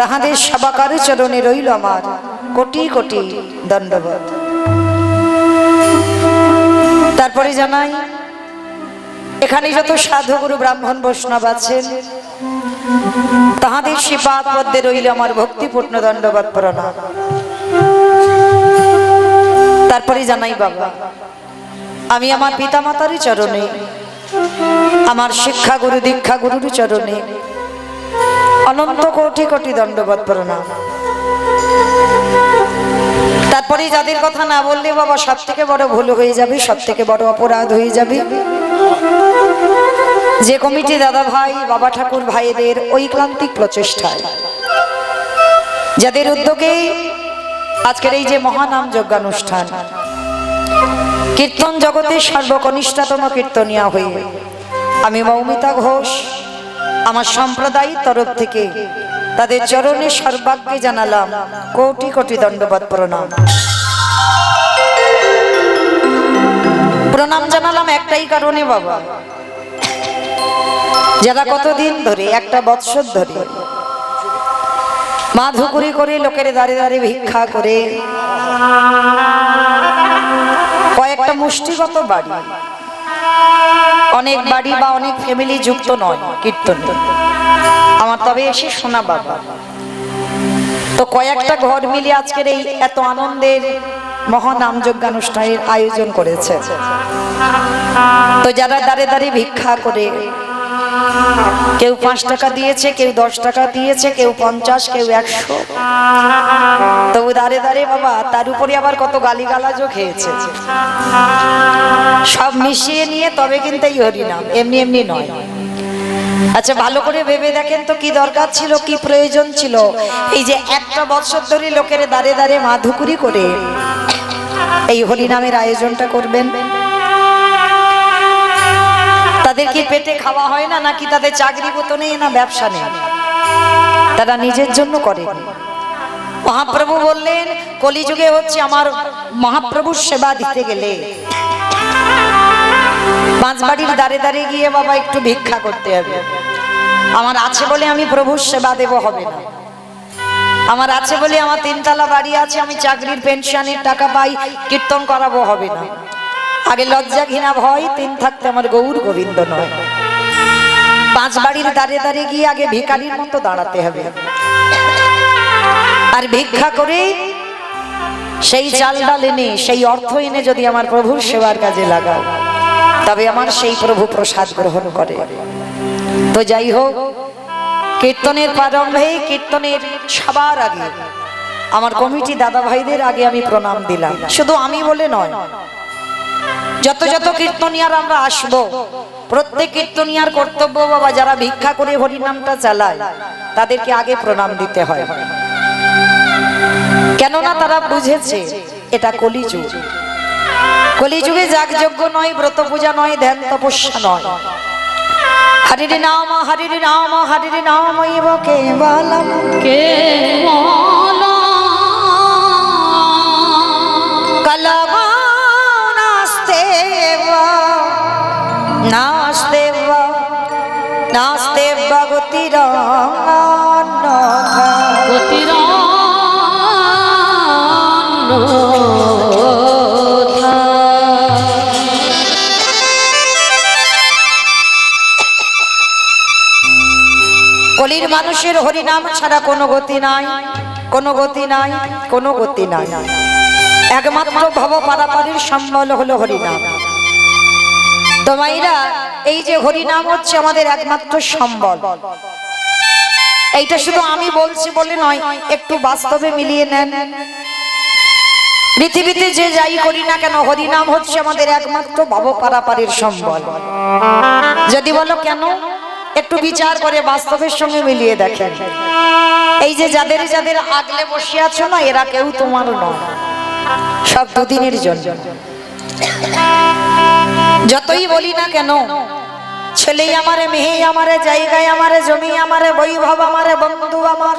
তাহাদের সবাকার চরণে রইল আমার কোটি কোটি দণ্ডবত। তারপরে জানাই এখানে যত সাধু গুরু ব্রাহ্মণ বৈষ্ণব আছেন তাহাদের শ্রীপাদ পদ্মে রইল আমার ভক্তিপূর্ণ দণ্ডবত প্রণাম। তারপরে জানাই বাবা, আমি আমার পিতামাতারই চরণে, আমার শিক্ষা গুরু দীক্ষা গুরুর চরণে অনন্ত কোটি কোটি দণ্ডবত প্রণাম। তারপরে যাদের কথা না বললে বাবা সব থেকে বড় ভুল হয়ে যাবে, সব থেকে বড় অপরাধ হয়ে যাবে, যে কমিটি দাদা ভাই বাবা ঠাকুর ভাইদের ঐক্লান্তিক প্রচেষ্টায়, যাদের উদ্যোগে আজকের এই যে মহানাম যজ্ঞানুষ্ঠান, কীর্তন জগতের সর্বকনিষ্ঠতম কীর্তনিয়া হয়ে আমি মৌমিতা ঘোষ আমার সম্প্রদায়ের তরফ থেকে তাদের চরণে সর্বাগ্যে জানালাম কোটি কোটি দণ্ডবত প্রণাম। প্রণাম জানালাম একটাই কারণে বাবা, যারা কতদিন ধরে, একটা বৎসর ধরে মাধুকুরি করে লোকের দাঁড়ে দাঁড়ে ভিক্ষা করে কয়েকটা মুষ্টিগত বাড়ি, অনেক বাড়ি বা অনেক ফ্যামিলি যুক্ত নয় কীর্তনে, আমার তবে এসে শোনা বাবা, তো কয়েকটা ঘর মিলে আজকের এই এত আনন্দের মহানাম যজ্ঞানুষ্ঠানের আয়োজন করেছে। তো যারা দাঁড়ে দাঁড়িয়ে ভিক্ষা করে, কেউ 5 টাকা দিয়েছে, কেউ 10 টাকা দিয়েছে, কেউ 50, কেউ 100, তো দাঁড়ে দাঁড়িয়ে বাবা তার উপরে আবার কত গালিগালাজও খেয়েছে, সব মিশিয়ে নিয়ে তবে কিন্তু এই হরিনাম, এমনি এমনি নয়। আচ্ছা ভালো করে ভেবে দেখেন তো কি দরকার ছিল, কি প্রয়োজন ছিল এই যে একটা বছর ধরে লোকের দাঁড়ে দাঁড়িয়ে মাধুকুরি করে এই হরিনামের আয়োজনটা করবেন? তাদের কি পেটে খাওয়া হয় না, নাকি তাদের চাকরি মতো নেই, না ব্যবসা নেই? তারা নিজের জন্য করেন। মহাপ্রভু বললেন কলিযুগে হচ্ছে আমার মহাপ্রভুর সেবা দিতে গেলে 5 বাড়ির দাঁড়ে দাঁড়িয়ে গিয়ে বাবা একটু ভিক্ষা করতে হবে। আমার আছে বলে আমি প্রভুর সেবা দেব হবে না, আমার আছে বলে আমার 3 তলা বাড়ি আছে, আমি চাকরির পেনশনের টাকা পাই, কীর্তন করাবো হবে না। আগে লজ্জা ঘৃণা ভয় 3 থাকতে আমার গৌর গোবিন্দ নয়। 5 বাড়ির দাঁড়িয়ে দাঁড়িয়ে গিয়ে আগে ভিখারির মতো দাঁড়াতে হবে, আর ভিক্ষা করে সেই চাল ডাল এনে, সেই অর্থ এনে যদি আমার প্রভুর সেবার কাজে লাগাও, তবে আমার সেই প্রভু প্রসাদ গ্রহণ করে। তো যাই হোক, কীর্তনের প্রারম্ভে, কীর্তনের সবার আগে আমার কমিটি দাদা ভাইদের আগে আমি প্রণাম দিলাম। শুধু আমি বলে নয়, যত যত কীর্তনিয়ার আমরা আসবো, প্রত্যেক কীর্তনিয়ার কর্তব্য বাবা যারা ভিক্ষা করে হরিনামটা চালায় তাদেরকে আগে প্রণাম দিতে হয়। কেননা তারা বুঝেছে এটা কলিযুগ, কলিযুগে যাগযজ্ঞ নয়, ব্রত পূজা নয়, ধ্যান তপস্যা নয়, হরির নাম হরির নাম হরির নাম কেবলম কলব নাস্তেব নাস্তেব কলির মানুষের হরিনাম ছাড়া কোনো গতি নাই, কোনো গতি নাই, কোনো গতি নাই। একমাত্র ভব পারাপারের সম্বল হলো হরিনাম। তো মাইরা, এই যে হরিনাম হচ্ছে আমাদের একমাত্র সম্বল, এইটা শুধু আমি বলছি বলে নয়, একটু বাস্তবে মিলিয়ে নেন। পৃথিবীতে যে যাই করি না কেন, হরিনাম হচ্ছে আমাদের একমাত্র ভব পারাপারের সম্বল। যদি বলো কেন, একটু বিচার করে বাস্তবের সঙ্গে মিলিয়ে দেখেন। এই যে যাদের যাদের আগলে বসে আছো না, এরা কেউ তোমার নয়, সব দুদিনের জন্য। যতই বলি না কেন, ছেলে আমারে, মেয়ে আমারে, জায়গায় আমারে, জমি আমারে, বৈভব আমারে, বন্ধু আমার,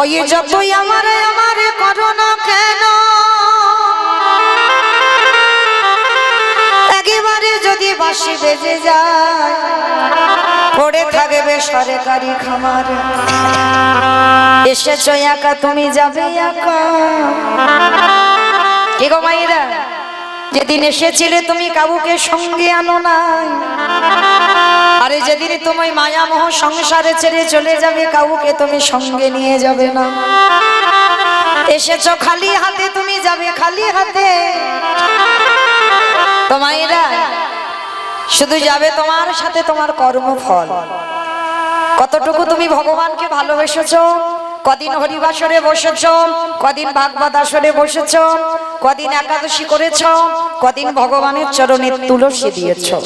ওই যতই আমারে আমারে করো না কেন, একেবারে যদি বাঁশি বেজে যায়, পড়ে থাকবে সরকারি খামার। এসেছো একা, তুমি যাবে একা। কে গো মাইরা, যেদিন এসেছিলে তুমি কাউকে সঙ্গে আনো নাই, আরে যেদিন তুমি মায়ামোহ সংসারে ছেড়ে চলে যাবে, কাউকে তুমি সঙ্গে নিয়ে যাবে না। এসেছো খালি হাতে, তুমি যাবে খালি হাতে। তো মায়েরা, শুধু যাবে তোমার সাথে তোমার কর্মফল। কতটুকু তুমি ভগবানকে ভালোবেসেছো, কদিন হরিবাসরে বসেছো, কদিন ভাগবত আসরে বসেছো, কদিন একাদশী করেছো, কদিন ভগবানের চরণে তুলসী দিয়েছো।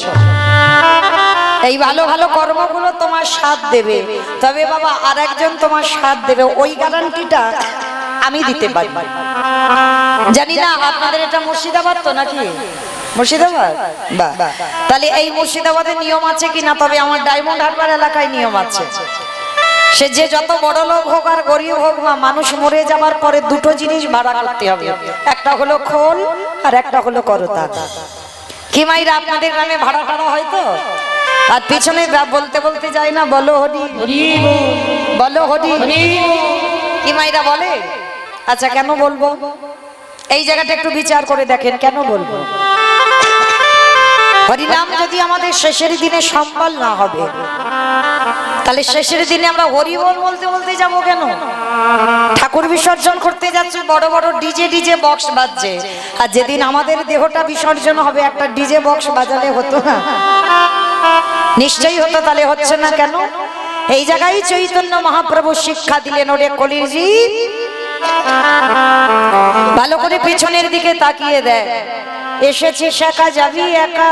এই ভালো ভালো কর্মগুলো তোমার সাথ দেবে। তবে বাবা, আর একজন তোমার সাথ দেবে, ওই গ্যারান্টিটা আমি দিতে পারি। জানি না আপনাদের এটা মুর্শিদাবাদ তো নাকি? মুর্শিদাবাদ, বাহ। তাহলে এই মুর্শিদাবাদের নিয়ম আছে কিনা? তবে আমার ডায়মন্ড হারবার এলাকায় নিয়ম আছে। সে যে যত বড় লোক হোক আর গরিব হোক, মা, মানুষ মরে যাবার পরে দুটো জিনিস ভাড়া করতে হবে। একটা হলো খোল আর একটা হলো করতা। কি মাইরা আপনাদের গ্রামে ভাড়া টাড়া হয় তো? আর পিছনে বলতে বলতে যায় না, বলো হরি বলো হরি। কি মাইরা বলে? আচ্ছা, কেন বলবো? এই জায়গাটা একটু বিচার করে দেখেন, কেন বলবো? হরিনাম যদি আমাদের শেষের দিনে সম্বল না হবে, তাহলে শেষের দিনে আমরা হরি বল বলতে বলতে যাবো কেন? ঠাকুর বিসর্জন করতে যাচ্ছি, বড় বড় ডিজে বক্স বাজছে। আর যেদিন আমাদের দেহটা বিসর্জন হবে, একটা ডিজে বক্স বাজালে হতো না? নিশ্চয়ই হতো। তাহলে হচ্ছে না কেন? এই জায়গায় চৈতন্য মহাপ্রভু শিক্ষা দিলেন, ওরে কলির জীব, ভালো করে পেছনের দিকে তাকিয়ে দেয়। এসেছিস একা, যাবি একা,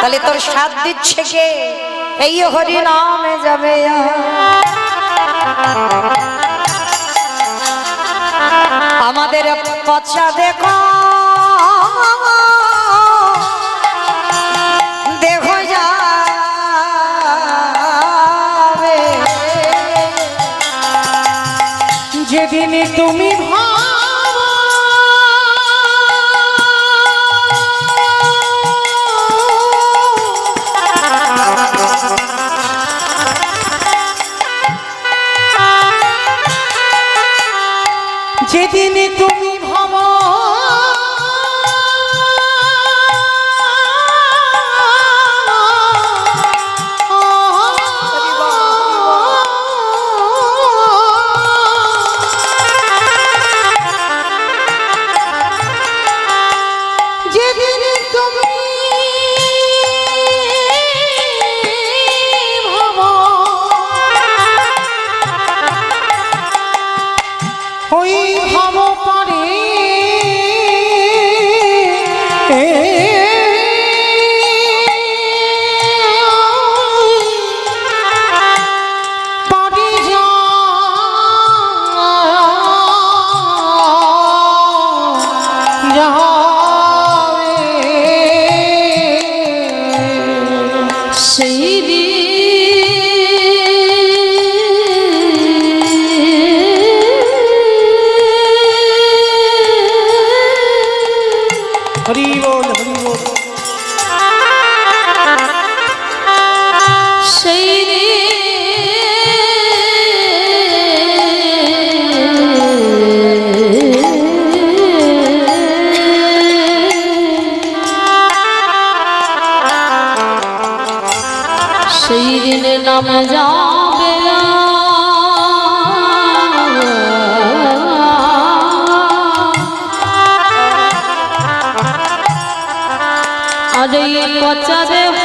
তাহলে তোর সাথ দিচ্ছে কে? এই হরি নামে যাবে। আমাদের পচা দেখো, দেখো যাবে। যেদিন তুমি যেদিন তুমি ভাবো যেদিন তুমি ভাবো ওই ভাবো পারে পারে সেই হরি বল হরি বল। সেই সেই দিনে নাম যাবে আজ এই পচা দেহ